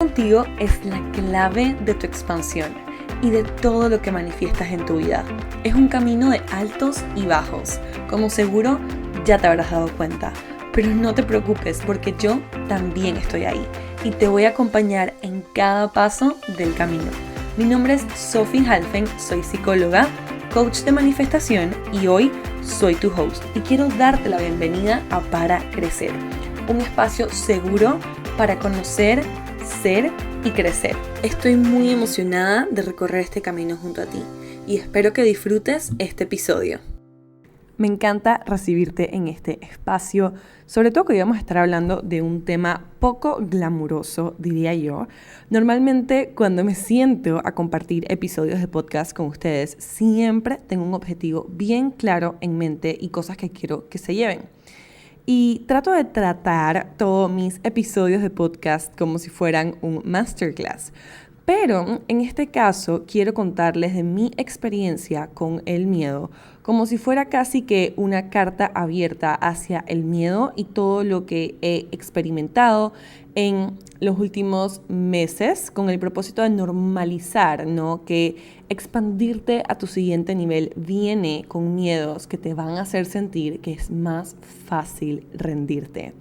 contigo es la clave de tu expansión y de todo lo que manifiestas en tu vida. Es un camino de altos y bajos, como seguro ya te habrás dado cuenta. Pero no te preocupes porque yo también estoy ahí y te voy a acompañar en cada paso del camino. Mi nombre es Sophie Halfen, soy psicóloga, coach de manifestación y hoy soy tu host y quiero darte la bienvenida a Para Crecer, un espacio seguro para conocer, ser y crecer. Estoy muy emocionada de recorrer este camino junto a ti y espero que disfrutes este episodio. Me encanta recibirte en este espacio, sobre todo que hoy vamos a estar hablando de un tema poco glamuroso, diría yo. Normalmente cuando me siento a compartir episodios de podcast con ustedes, siempre tengo un objetivo bien claro en mente y cosas que quiero que se lleven. Y trato de tratar todos mis episodios de podcast como si fueran un masterclass. Pero en este caso quiero contarles de mi experiencia con el miedo, como si fuera casi que una carta abierta hacia el miedo y todo lo que he experimentado en los últimos meses con el propósito de normalizar, ¿no? Que expandirte a tu siguiente nivel viene con miedos que te van a hacer sentir que es más fácil rendirte.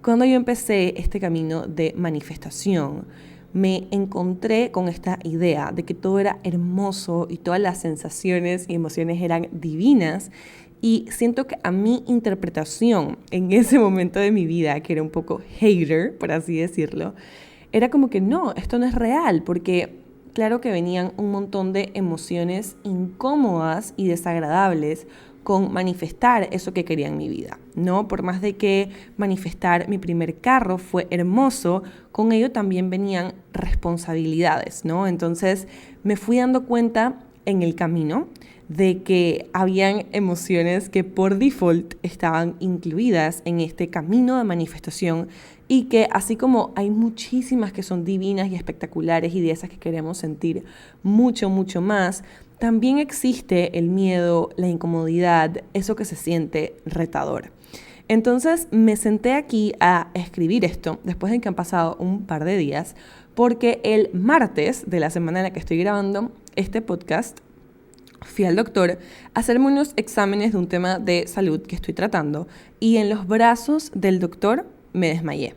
Cuando yo empecé este camino de manifestación, me encontré con esta idea de que todo era hermoso y todas las sensaciones y emociones eran divinas y siento que a mi interpretación en ese momento de mi vida, que era un poco hater, por así decirlo, era como que no, esto no es real porque claro que venían un montón de emociones incómodas y desagradables con manifestar eso que quería en mi vida, ¿no? Por más de que manifestar mi primer carro fue hermoso, con ello también venían responsabilidades, ¿no? Entonces me fui dando cuenta en el camino de que habían emociones que por default estaban incluidas en este camino de manifestación y que así como hay muchísimas que son divinas y espectaculares y de esas que queremos sentir mucho, mucho más, también existe el miedo, la incomodidad, eso que se siente retador. Entonces me senté aquí a escribir esto después de que han pasado un par de días, porque el martes de la semana en la que estoy grabando este podcast, fui al doctor a hacerme unos exámenes de un tema de salud que estoy tratando y en los brazos del doctor me desmayé.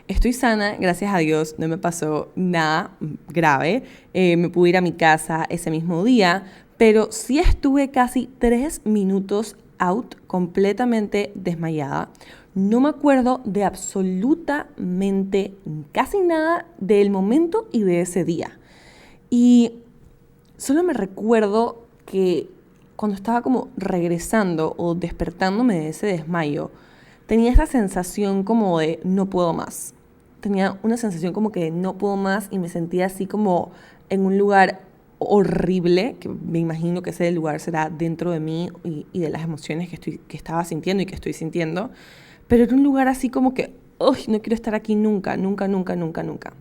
Estoy sana, gracias a Dios, no me pasó nada grave, me pude ir a mi casa ese mismo día, pero sí estuve casi 3 minutos out, completamente desmayada. No me acuerdo de absolutamente casi nada del momento y de ese día. Y solo me recuerdo que cuando estaba como regresando o despertándome de ese desmayo, tenía esa sensación como de no puedo más. Tenía una sensación como que no puedo más y me sentía así como en un lugar horrible, que me imagino que ese lugar será dentro de mí y de las emociones que estaba sintiendo y que estoy sintiendo, pero era un lugar así como que, uy, no quiero estar aquí nunca, nunca, nunca, nunca, nunca.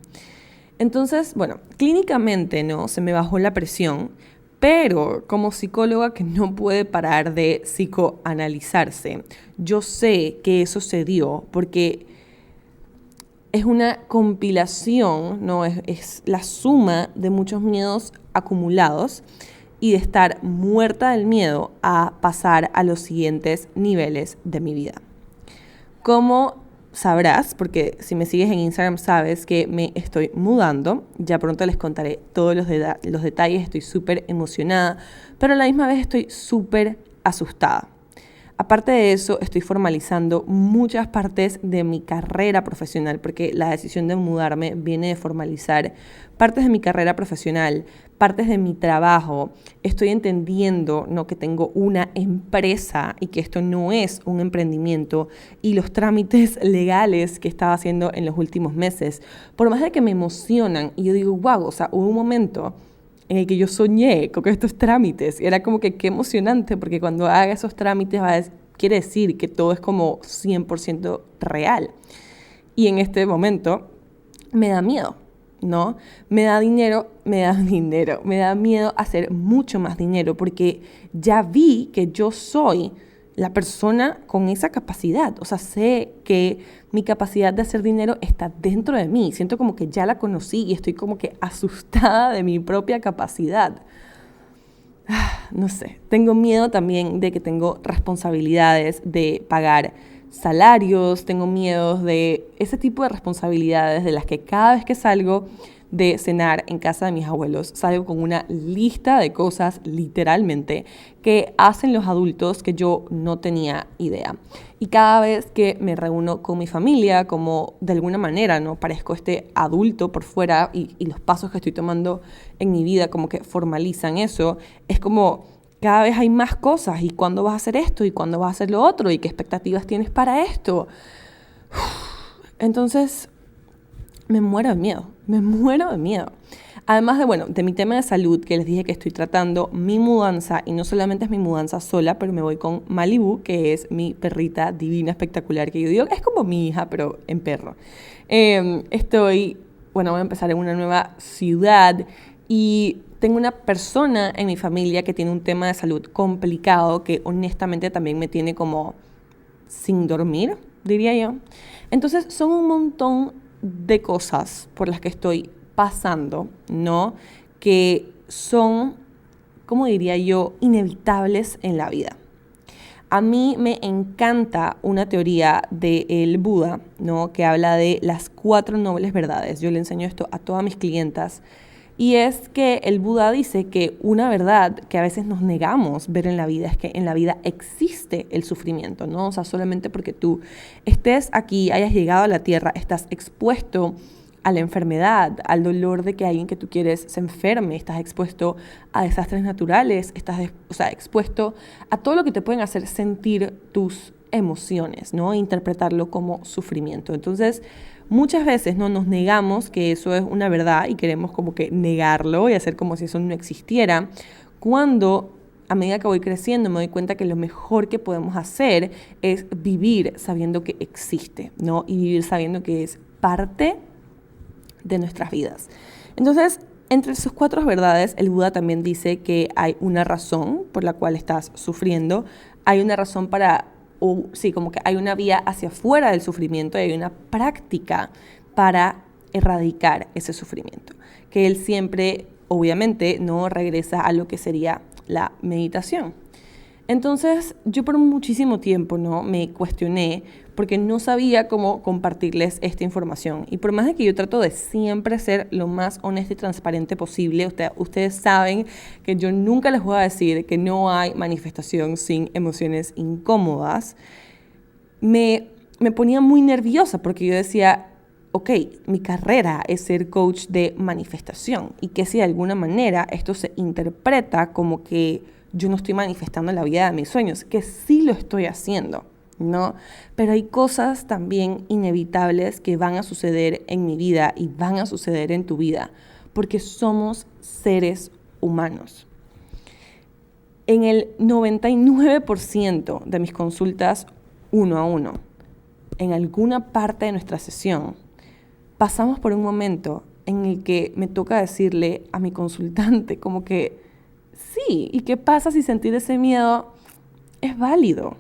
Entonces, bueno, clínicamente, ¿no? Se me bajó la presión, pero como psicóloga que no puede parar de psicoanalizarse, yo sé que eso se dio porque es una compilación, ¿no? Es la suma de muchos miedos acumulados y de estar muerta del miedo a pasar a los siguientes niveles de mi vida. Como sabrás, porque si me sigues en Instagram sabes que me estoy mudando, ya pronto les contaré todos los detalles, estoy súper emocionada, pero a la misma vez estoy súper asustada. Aparte de eso, estoy formalizando muchas partes de mi carrera profesional, porque la decisión de mudarme viene de formalizar partes de mi carrera profesional, partes de mi trabajo. Estoy entendiendo, ¿no? Que tengo una empresa y que esto no es un emprendimiento y los trámites legales que estaba haciendo en los últimos meses, por más de que me emocionan y yo digo, wow, o sea, hubo un momento en el que yo soñé con estos trámites. Y era como que qué emocionante, porque cuando haga esos trámites quiere decir que todo es como 100% real. Y en este momento me da miedo, ¿no? Me da miedo hacer mucho más dinero, porque ya vi que yo soy la persona con esa capacidad. O sea, sé que mi capacidad de hacer dinero está dentro de mí. Siento como que ya la conocí y estoy como que asustada de mi propia capacidad. No sé, tengo miedo también de que tengo responsabilidades de pagar salarios, tengo miedo de ese tipo de responsabilidades de las que cada vez que salgo de cenar en casa de mis abuelos, salgo con una lista de cosas, literalmente, que hacen los adultos que yo no tenía idea. Y cada vez que me reúno con mi familia, como de alguna manera, ¿no? Parezco este adulto por fuera y los pasos que estoy tomando en mi vida como que formalizan eso, es como cada vez hay más cosas y cuándo vas a hacer esto y cuándo vas a hacer lo otro y qué expectativas tienes para esto. Entonces, me muero de miedo. Además de mi tema de salud, que les dije que estoy tratando, mi mudanza, y no solamente es mi mudanza sola, pero me voy con Malibu, que es mi perrita divina, espectacular, que yo digo, es como mi hija, pero en perro. Voy a empezar en una nueva ciudad y tengo una persona en mi familia que tiene un tema de salud complicado, que honestamente también me tiene como sin dormir, diría yo. Entonces son un montón de cosas por las que estoy pasando, ¿no? Que son, ¿cómo diría yo?, inevitables en la vida. A mí me encanta una teoría del Buda, ¿no?, que habla de las 4 nobles verdades. Yo le enseño esto a todas mis clientas. Y es que el Buda dice que una verdad que a veces nos negamos ver en la vida es que en la vida existe el sufrimiento, ¿no? O sea, solamente porque tú estés aquí, hayas llegado a la tierra, estás expuesto a la enfermedad, al dolor de que alguien que tú quieres se enferme, estás expuesto a desastres naturales, estás expuesto a todo lo que te pueden hacer sentir tus emociones, ¿no? E interpretarlo como sufrimiento. Entonces, muchas veces no nos negamos que eso es una verdad y queremos como que negarlo y hacer como si eso no existiera, cuando a medida que voy creciendo me doy cuenta que lo mejor que podemos hacer es vivir sabiendo que existe, ¿no? Y vivir sabiendo que es parte de nuestras vidas. Entonces, entre sus 4 verdades, el Buda también dice que hay una razón por la cual estás sufriendo, hay una razón como que hay una vía hacia afuera del sufrimiento y hay una práctica para erradicar ese sufrimiento. Que él siempre, obviamente, no regresa a lo que sería la meditación. Entonces, yo por muchísimo tiempo, ¿no?, me cuestioné porque no sabía cómo compartirles esta información. Y por más de que yo trato de siempre ser lo más honesta y transparente posible, ustedes saben que yo nunca les voy a decir que no hay manifestación sin emociones incómodas, me ponía muy nerviosa porque yo decía, ok, mi carrera es ser coach de manifestación y que si de alguna manera esto se interpreta como que yo no estoy manifestando la vida de mis sueños, que sí lo estoy haciendo, ¿no? Pero hay cosas también inevitables que van a suceder en mi vida y van a suceder en tu vida, porque somos seres humanos. En el 99% de mis consultas 1 a 1, en alguna parte de nuestra sesión, pasamos por un momento en el que me toca decirle a mi consultante como que sí, ¿y qué pasa si sentir ese miedo es válido?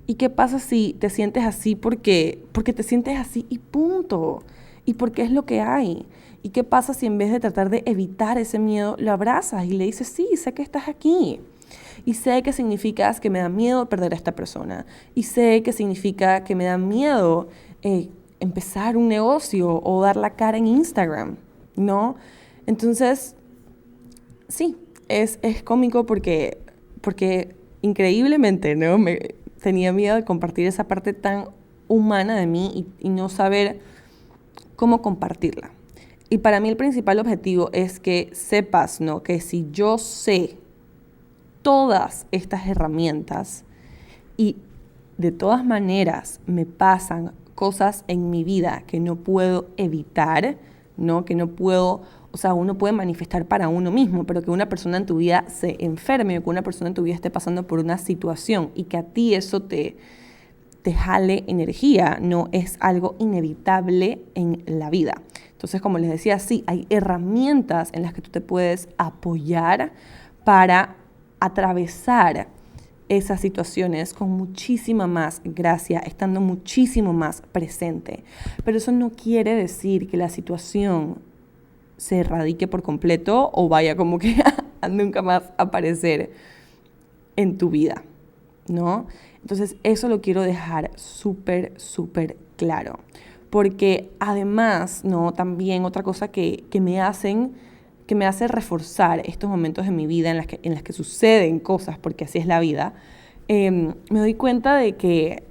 ¿Y qué pasa si te sientes así porque te sientes así y punto? ¿Y porque es lo que hay? ¿Y qué pasa si en vez de tratar de evitar ese miedo, lo abrazas y le dices, sí, sé que estás aquí? Y sé que significa que me da miedo perder a esta persona. Y sé que significa que me da miedo empezar un negocio o dar la cara en Instagram, ¿no? Entonces, sí, es cómico porque increíblemente, ¿no?, tenía miedo de compartir esa parte tan humana de mí y no saber cómo compartirla. Y para mí el principal objetivo es que sepas, ¿no?, que si yo sé todas estas herramientas y de todas maneras me pasan cosas en mi vida que no puedo evitar, ¿no?, que no puedo, o sea, uno puede manifestar para uno mismo, pero que una persona en tu vida se enferme o que una persona en tu vida esté pasando por una situación y que a ti eso te jale energía, no es algo inevitable en la vida. Entonces, como les decía, sí, hay herramientas en las que tú te puedes apoyar para atravesar esas situaciones con muchísima más gracia, estando muchísimo más presente. Pero eso no quiere decir que la situación se erradique por completo o vaya como que a nunca más aparecer en tu vida, ¿no? Entonces eso lo quiero dejar súper, súper claro. Porque además, ¿no? También otra cosa que me hace reforzar estos momentos de mi vida en las que suceden cosas, porque así es la vida, me doy cuenta de que,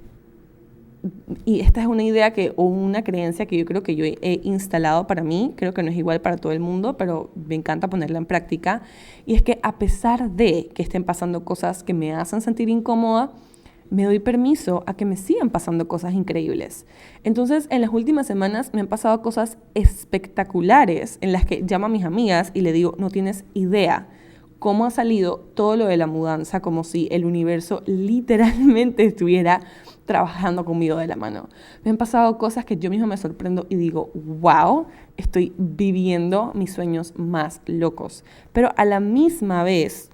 y esta es una idea o una creencia que yo creo que yo he instalado para mí, creo que no es igual para todo el mundo, pero me encanta ponerla en práctica, y es que a pesar de que estén pasando cosas que me hacen sentir incómoda, me doy permiso a que me sigan pasando cosas increíbles. Entonces, en las últimas semanas me han pasado cosas espectaculares en las que llamo a mis amigas y le digo, no tienes idea cómo ha salido todo lo de la mudanza, como si el universo literalmente estuviera trabajando conmigo de la mano. Me han pasado cosas que yo misma me sorprendo y digo, wow, estoy viviendo mis sueños más locos. Pero a la misma vez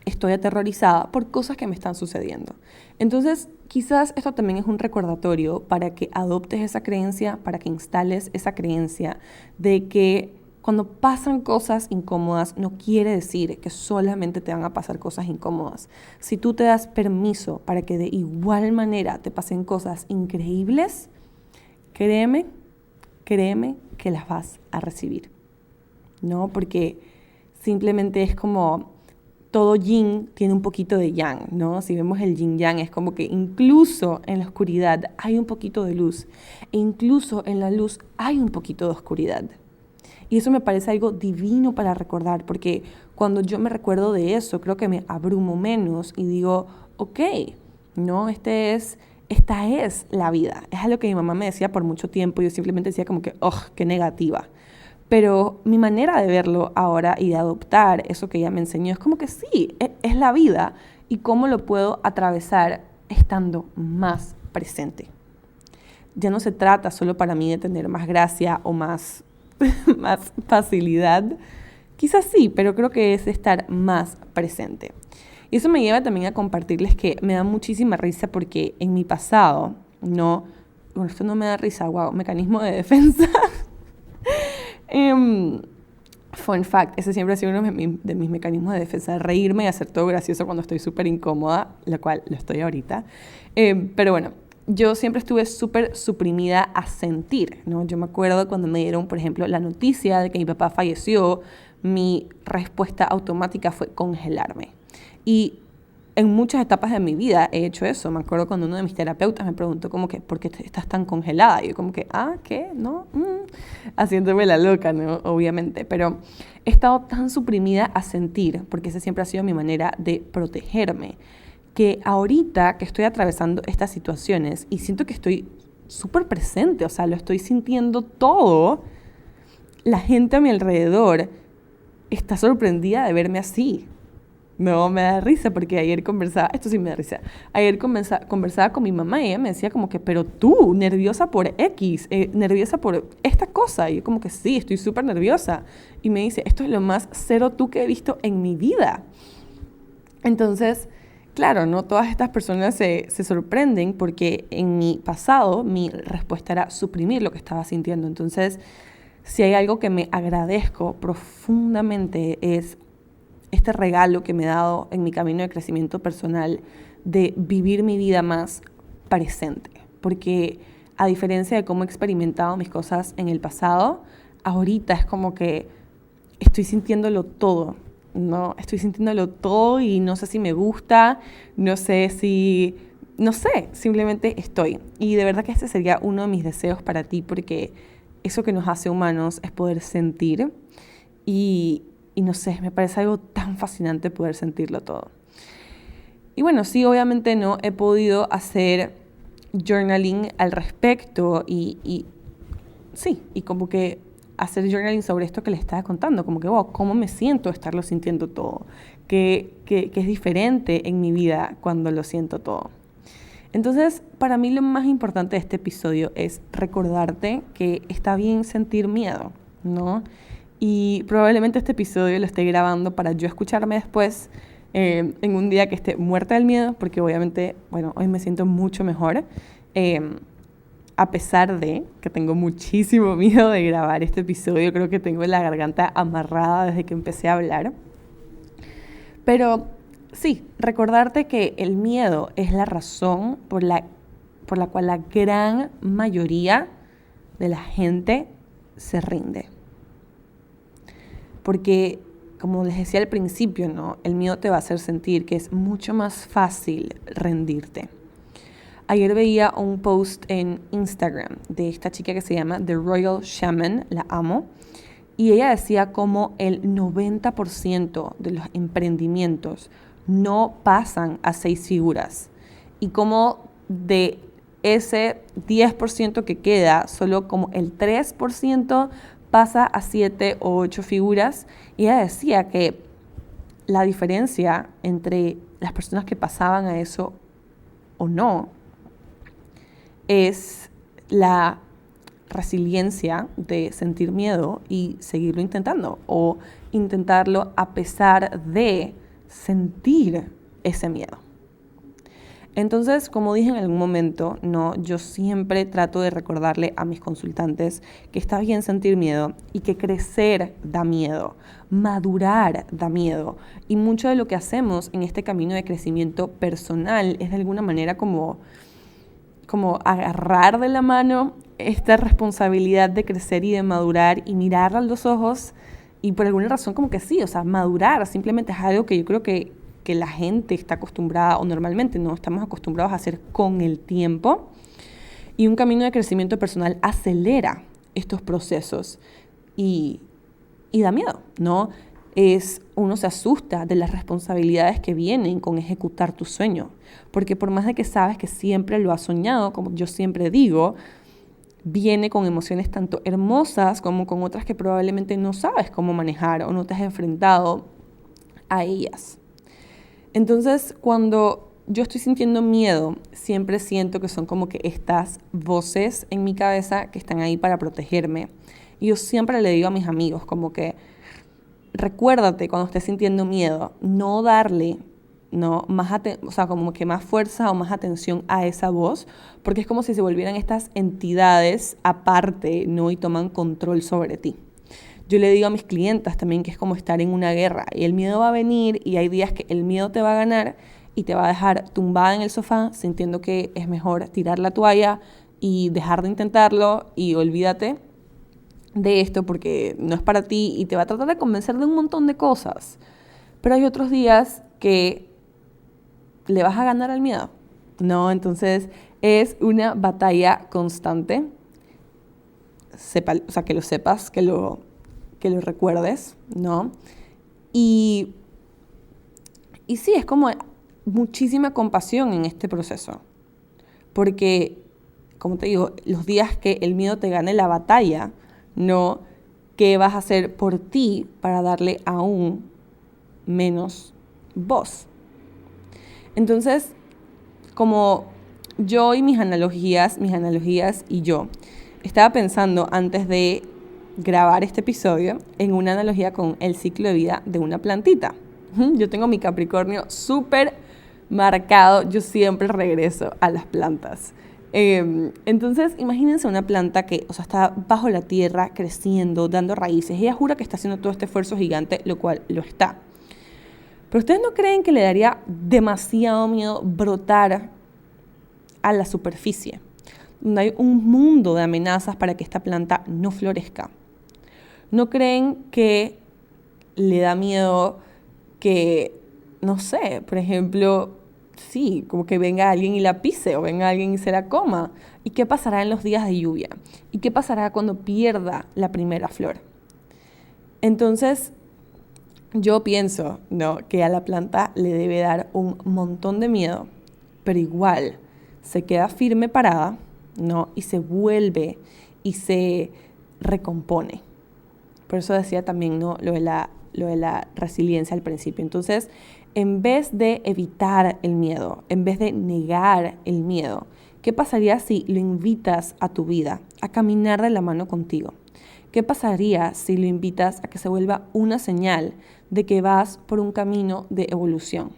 estoy aterrorizada por cosas que me están sucediendo. Entonces, quizás esto también es un recordatorio para que adoptes esa creencia, para que instales esa creencia de que cuando pasan cosas incómodas no quiere decir que solamente te van a pasar cosas incómodas. Si tú te das permiso para que de igual manera te pasen cosas increíbles, créeme que las vas a recibir, ¿no? Porque simplemente es como todo yin tiene un poquito de yang, ¿no? Si vemos el yin yang, es como que incluso en la oscuridad hay un poquito de luz, e incluso en la luz hay un poquito de oscuridad. Y eso me parece algo divino para recordar, porque cuando yo me recuerdo de eso, creo que me abrumo menos y digo, ok, ¿no? Esta es la vida. Es algo que mi mamá me decía por mucho tiempo, y yo simplemente decía como que, qué negativa. Pero mi manera de verlo ahora y de adoptar eso que ella me enseñó es como que sí, es la vida, y cómo lo puedo atravesar estando más presente. Ya no se trata solo para mí de tener más gracia o más facilidad. Quizás sí, pero creo que es estar más presente. Y eso me lleva también a compartirles que me da muchísima risa porque en mi pasado, esto no me da risa, wow, mecanismo de defensa. Fun fact, ese siempre ha sido uno de mis mecanismos de defensa, reírme y hacer todo gracioso cuando estoy súper incómoda, lo cual lo estoy ahorita. Pero bueno, yo siempre estuve súper suprimida a sentir, ¿no? Yo me acuerdo cuando me dieron, por ejemplo, la noticia de que mi papá falleció, mi respuesta automática fue congelarme. Y en muchas etapas de mi vida he hecho eso. Me acuerdo cuando uno de mis terapeutas me preguntó como que, ¿por qué estás tan congelada? Y yo como que, ¿qué? ¿No? Haciéndome la loca, ¿no? Obviamente. Pero he estado tan suprimida a sentir, porque esa siempre ha sido mi manera de protegerme, que ahorita que estoy atravesando estas situaciones y siento que estoy súper presente, o sea, lo estoy sintiendo todo, la gente a mi alrededor está sorprendida de verme así. No, me da risa porque ayer conversaba con mi mamá y ella me decía como que, pero tú, nerviosa por X, nerviosa por esta cosa. Y yo como que sí, estoy súper nerviosa. Y me dice, esto es lo más cero tú que he visto en mi vida. Entonces, claro, ¿no? Todas estas personas se sorprenden porque en mi pasado mi respuesta era suprimir lo que estaba sintiendo. Entonces, si hay algo que me agradezco profundamente es este regalo que me he dado en mi camino de crecimiento personal de vivir mi vida más presente. Porque a diferencia de cómo he experimentado mis cosas en el pasado, ahorita es como que estoy sintiéndolo todo, ¿no? Estoy sintiéndolo todo y no sé si me gusta, no sé, simplemente estoy. Y de verdad que este sería uno de mis deseos para ti, porque eso que nos hace humanos es poder sentir y no sé, me parece algo tan fascinante poder sentirlo todo. Y bueno, sí, obviamente no he podido hacer journaling al respecto y como que hacer journaling sobre esto que les estaba contando, como que, wow, cómo me siento estarlo sintiendo todo, que es diferente en mi vida cuando lo siento todo. Entonces, para mí lo más importante de este episodio es recordarte que está bien sentir miedo, ¿no? Y probablemente este episodio lo esté grabando para yo escucharme después en un día que esté muerta del miedo, porque obviamente, bueno, hoy me siento mucho mejor, a pesar de que tengo muchísimo miedo de grabar este episodio. Creo que tengo la garganta amarrada desde que empecé a hablar. Pero sí, recordarte que el miedo es la razón por la cual la gran mayoría de la gente se rinde. Porque, como les decía al principio, ¿no? El miedo te va a hacer sentir que es mucho más fácil rendirte. Ayer veía un post en Instagram de esta chica que se llama The Royal Shaman, la amo, y ella decía como el 90% de los emprendimientos no pasan a 6 figuras y como de ese 10% que queda, solo como el 3% pasa a 7 o 8 figuras. Y ella decía que la diferencia entre las personas que pasaban a eso o no es la resiliencia de sentir miedo y seguirlo intentando, o intentarlo a pesar de sentir ese miedo. Entonces, como dije en algún momento, no, yo siempre trato de recordarle a mis consultantes que está bien sentir miedo y que crecer da miedo, madurar da miedo. Y mucho de lo que hacemos en este camino de crecimiento personal es de alguna manera como agarrar de la mano esta responsabilidad de crecer y de madurar y mirar a los ojos, y por alguna razón como que sí, o sea, madurar simplemente es algo que yo creo que la gente está acostumbrada, o normalmente no estamos acostumbrados a hacer con el tiempo, y un camino de crecimiento personal acelera estos procesos y da miedo, ¿no? Uno se asusta de las responsabilidades que vienen con ejecutar tu sueño, porque por más de que sabes que siempre lo has soñado, como yo siempre digo, viene con emociones tanto hermosas como con otras que probablemente no sabes cómo manejar o no te has enfrentado a ellas. Entonces, cuando yo estoy sintiendo miedo, siempre siento que son como que estas voces en mi cabeza que están ahí para protegerme. Y yo siempre le digo a mis amigos como que recuérdate cuando estés sintiendo miedo, no darle como que más fuerza o más atención a esa voz, porque es como si se volvieran estas entidades aparte, ¿no? Y toman control sobre ti. Yo le digo a mis clientas también que es como estar en una guerra y el miedo va a venir y hay días que el miedo te va a ganar y te va a dejar tumbada en el sofá sintiendo que es mejor tirar la toalla y dejar de intentarlo y olvídate de esto porque no es para ti, y te va a tratar de convencer de un montón de cosas. Pero hay otros días que le vas a ganar al miedo, ¿no? Entonces es una batalla constante. Que lo sepas, que lo recuerdes, ¿no? Y sí, es como muchísima compasión en este proceso. Porque, como te digo, los días que el miedo te gane la batalla, ¿no? ¿Qué vas a hacer por ti para darle aún menos voz? Entonces, como yo y mis analogías y yo, estaba pensando antes de grabar este episodio en una analogía con el ciclo de vida de una plantita. Yo tengo mi Capricornio súper marcado, yo siempre regreso a las plantas. Entonces, imagínense una planta que, o sea, está bajo la tierra, creciendo, dando raíces. Ella jura que está haciendo todo este esfuerzo gigante, lo cual lo está. Pero ¿ustedes no creen que le daría demasiado miedo brotar a la superficie, donde hay un mundo de amenazas para que esta planta no florezca? ¿No creen que le da miedo que, no sé, por ejemplo, sí, como que venga alguien y la pise o venga alguien y se la coma? ¿Y qué pasará en los días de lluvia? ¿Y qué pasará cuando pierda la primera flor? Entonces, yo pienso, ¿no?, que a la planta le debe dar un montón de miedo, pero igual se queda firme parada, ¿no? Y se vuelve y se recompone. Por eso decía también, ¿no?, lo de la resiliencia al principio. Entonces, en vez de evitar el miedo, en vez de negar el miedo, ¿qué pasaría si lo invitas a tu vida, a caminar de la mano contigo? ¿Qué pasaría si lo invitas a que se vuelva una señal de que vas por un camino de evolución?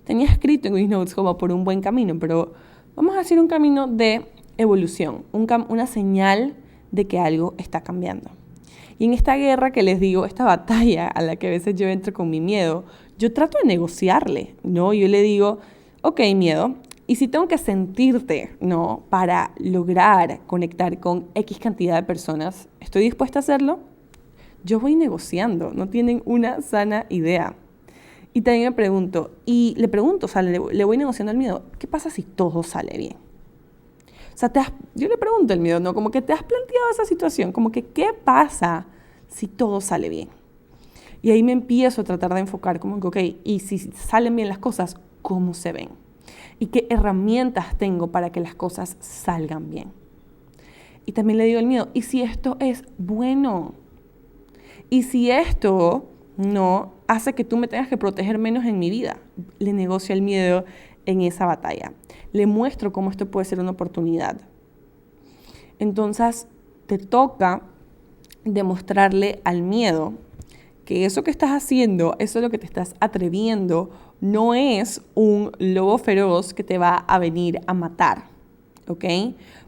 Tenía escrito en mis notes como por un buen camino, pero vamos a decir un camino de evolución, una señal de que algo está cambiando. Y en esta guerra que les digo, esta batalla a la que a veces yo entro con mi miedo, yo trato de negociarle, ¿no? Yo le digo, ok, miedo, y si tengo que sentirte, ¿no? Para lograr conectar con X cantidad de personas, ¿estoy dispuesta a hacerlo? Yo voy negociando, no tienen una sana idea. Y también me pregunto, o sea, le voy negociando al miedo, ¿qué pasa si todo sale bien? O sea, yo le pregunto al miedo, ¿no? Como que te has planteado esa situación, como que ¿qué pasa si todo sale bien? Y ahí me empiezo a tratar de enfocar como que, ok, y si salen bien las cosas, ¿cómo se ven? ¿Y qué herramientas tengo para que las cosas salgan bien? Y también le digo al miedo, ¿y si esto es bueno? ¿Y si esto no hace que tú me tengas que proteger menos en mi vida? Le negocio el miedo en esa batalla. Le muestro cómo esto puede ser una oportunidad. Entonces, te toca demostrarle al miedo que eso que estás haciendo, eso es lo que te estás atreviendo, no es un lobo feroz que te va a venir a matar, ¿ok?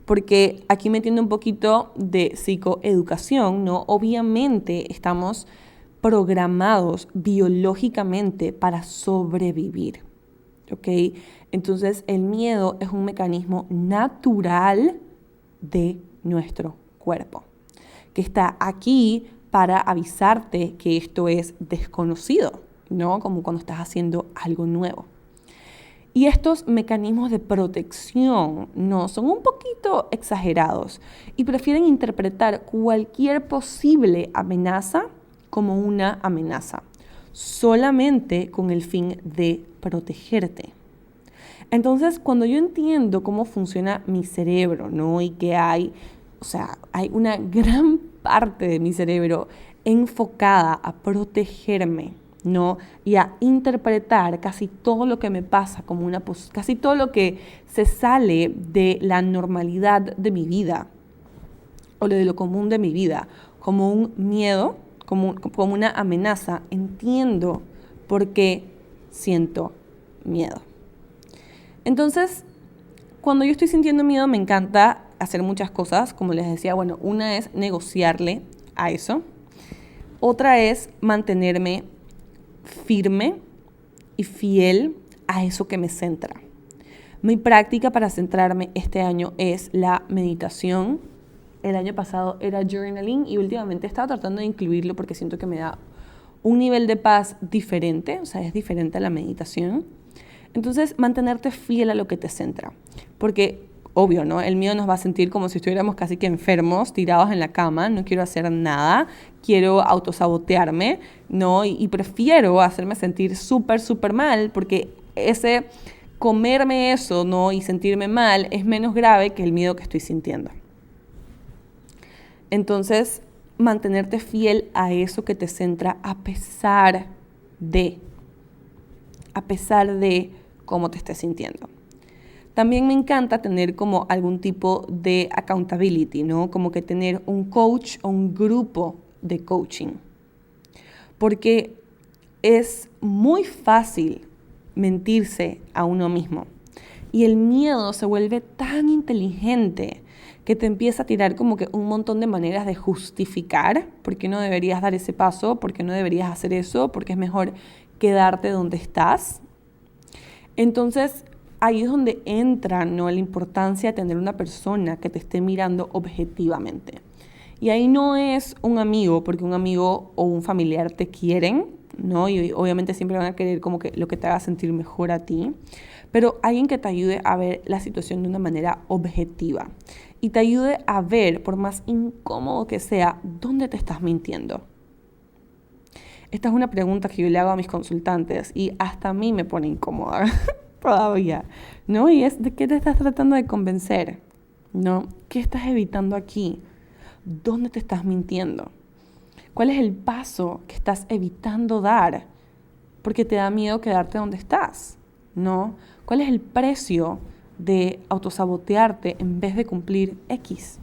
Porque aquí metiendo un poquito de psicoeducación, ¿no? Obviamente estamos programados biológicamente para sobrevivir, ¿ok? Entonces el miedo es un mecanismo natural de nuestro cuerpo, que está aquí para avisarte que esto es desconocido, ¿no? Como cuando estás haciendo algo nuevo. Y estos mecanismos de protección no son un poquito exagerados y prefieren interpretar cualquier posible amenaza como una amenaza, solamente con el fin de protegerte. Entonces, cuando yo entiendo cómo funciona mi cerebro, ¿no? Y que hay una gran parte de mi cerebro enfocada a protegerme, ¿no? Y a interpretar casi todo lo que me pasa como casi todo lo que se sale de la normalidad de mi vida o de lo común de mi vida, como un miedo, como una amenaza. Entiendo por qué siento miedo. Entonces, cuando yo estoy sintiendo miedo, me encanta hacer muchas cosas. Como les decía, bueno, una es negociarle a eso. Otra es mantenerme firme y fiel a eso que me centra. Mi práctica para centrarme este año es la meditación. El año pasado era journaling y últimamente he estado tratando de incluirlo porque siento que me da un nivel de paz diferente, o sea, es diferente a la meditación. Entonces, mantenerte fiel a lo que te centra, porque obvio, ¿no? El miedo nos va a sentir como si estuviéramos casi que enfermos, tirados en la cama, no quiero hacer nada, quiero autosabotearme, ¿no? Y prefiero hacerme sentir súper, súper mal, porque ese comerme eso, ¿no? Y sentirme mal es menos grave que el miedo que estoy sintiendo. Entonces, mantenerte fiel a eso que te centra a pesar de cómo te estés sintiendo. También me encanta tener como algún tipo de accountability, ¿no? Como que tener un coach o un grupo de coaching. Porque es muy fácil mentirse a uno mismo. Y el miedo se vuelve tan inteligente que te empieza a tirar como que un montón de maneras de justificar por qué no deberías dar ese paso, por qué no deberías hacer eso, porque es mejor quedarte donde estás. Entonces, ahí es donde entra, ¿no?, la importancia de tener una persona que te esté mirando objetivamente. Y ahí no es un amigo, porque un amigo o un familiar te quieren, ¿no? Y obviamente siempre van a querer como que lo que te haga sentir mejor a ti. Pero alguien que te ayude a ver la situación de una manera objetiva. Y te ayude a ver, por más incómodo que sea, dónde te estás mintiendo. Esta es una pregunta que yo le hago a mis consultantes y hasta a mí me pone incómoda todavía, ¿no? Y es, ¿de qué te estás tratando de convencer? ¿No? ¿Qué estás evitando aquí? ¿Dónde te estás mintiendo? ¿Cuál es el paso que estás evitando dar? Porque te da miedo quedarte donde estás, ¿no? ¿Cuál es el precio de autosabotearte en vez de cumplir X?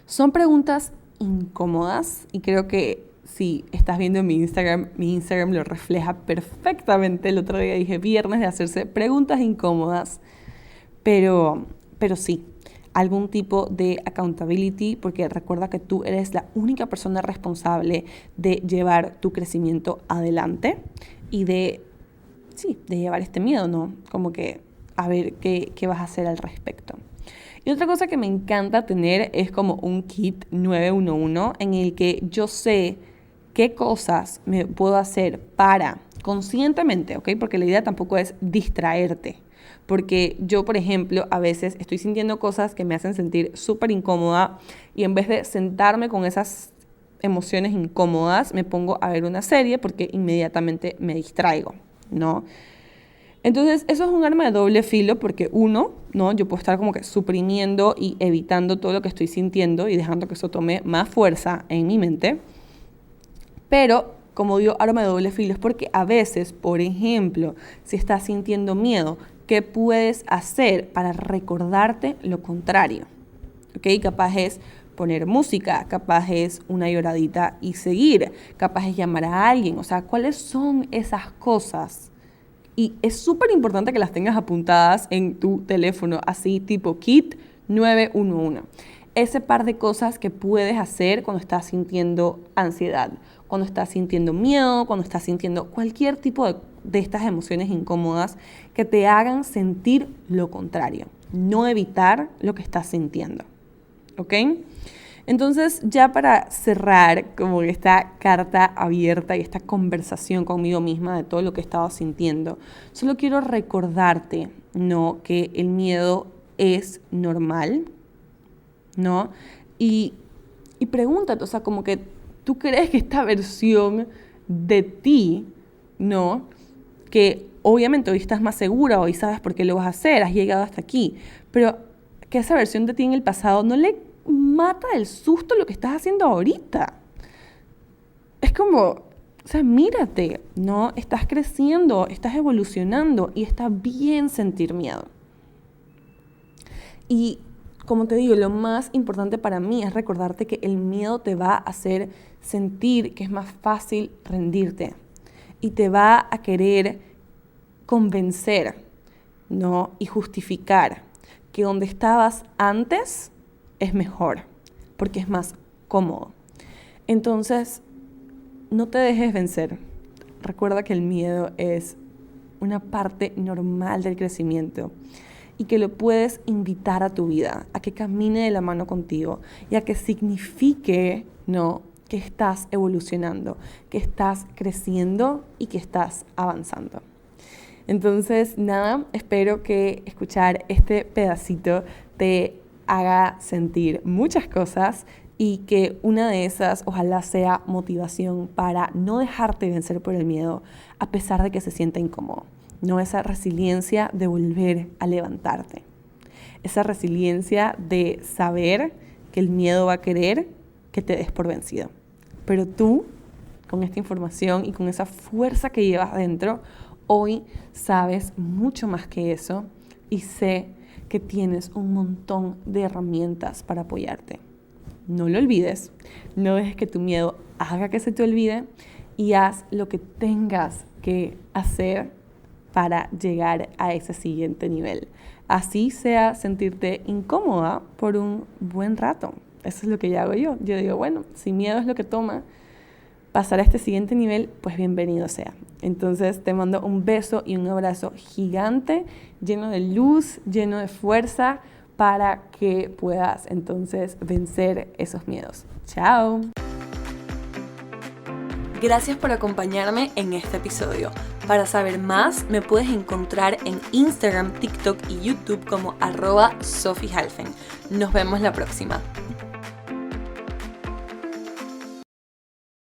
Son preguntas incómodas, y creo que si estás viendo mi Instagram lo refleja perfectamente. El otro día dije viernes de hacerse preguntas incómodas, pero sí, algún tipo de accountability, porque recuerda que tú eres la única persona responsable de llevar tu crecimiento adelante y de llevar este miedo, ¿no? Como que a ver qué vas a hacer al respecto. Y otra cosa que me encanta tener es como un kit 911 en el que yo sé qué cosas me puedo hacer para, conscientemente, ¿ok? Porque la idea tampoco es distraerte. Porque yo, por ejemplo, a veces estoy sintiendo cosas que me hacen sentir súper incómoda y en vez de sentarme con esas emociones incómodas, me pongo a ver una serie porque inmediatamente me distraigo, ¿no? Entonces, eso es un arma de doble filo porque uno, ¿no? Yo puedo estar como que suprimiendo y evitando todo lo que estoy sintiendo y dejando que eso tome más fuerza en mi mente. Pero, como digo, arma de doble filo es porque a veces, por ejemplo, si estás sintiendo miedo, ¿qué puedes hacer para recordarte lo contrario? ¿Ok? Capaz es poner música, capaz es una lloradita y seguir, capaz es llamar a alguien. O sea, ¿cuáles son esas cosas? Y es súper importante que las tengas apuntadas en tu teléfono, así tipo kit 911. Ese par de cosas que puedes hacer cuando estás sintiendo ansiedad, cuando estás sintiendo miedo, cuando estás sintiendo cualquier tipo de estas emociones incómodas que te hagan sentir lo contrario, no evitar lo que estás sintiendo. ¿Ok? Entonces, ya para cerrar como esta carta abierta y esta conversación conmigo misma de todo lo que he estado sintiendo, solo quiero recordarte, ¿no?, que el miedo es normal, ¿no? Y pregúntate, o sea, como que tú crees que esta versión de ti, ¿no?, que obviamente hoy estás más segura, hoy sabes por qué lo vas a hacer, has llegado hasta aquí, pero que esa versión de ti en el pasado no le mata del susto lo que estás haciendo ahorita. Es como, o sea, mírate, ¿no? Estás creciendo, estás evolucionando y está bien sentir miedo. Y como te digo, lo más importante para mí es recordarte que el miedo te va a hacer sentir que es más fácil rendirte y te va a querer convencer, ¿no?, y justificar que donde estabas antes es mejor, porque es más cómodo. Entonces, no te dejes vencer. Recuerda que el miedo es una parte normal del crecimiento y que lo puedes invitar a tu vida, a que camine de la mano contigo y a que signifique, ¿no?, que estás evolucionando, que estás creciendo y que estás avanzando. Entonces, nada, espero que escuchar este pedacito te haga sentir muchas cosas y que una de esas ojalá sea motivación para no dejarte vencer por el miedo a pesar de que se sienta incómodo. No, esa resiliencia de volver a levantarte. Esa resiliencia de saber que el miedo va a querer que te des por vencido. Pero tú, con esta información y con esa fuerza que llevas dentro, hoy sabes mucho más que eso y sé que tienes un montón de herramientas para apoyarte. No lo olvides, no dejes que tu miedo haga que se te olvide y haz lo que tengas que hacer para llegar a ese siguiente nivel. Así sea sentirte incómoda por un buen rato. Eso es lo que ya hago yo. Yo digo, bueno, si miedo es lo que toma pasar a este siguiente nivel, pues bienvenido sea. Entonces te mando un beso y un abrazo gigante, lleno de luz, lleno de fuerza, para que puedas entonces vencer esos miedos. ¡Chao! Gracias por acompañarme en este episodio. Para saber más, me puedes encontrar en Instagram, TikTok y YouTube como @SofiHalfen. Nos vemos la próxima.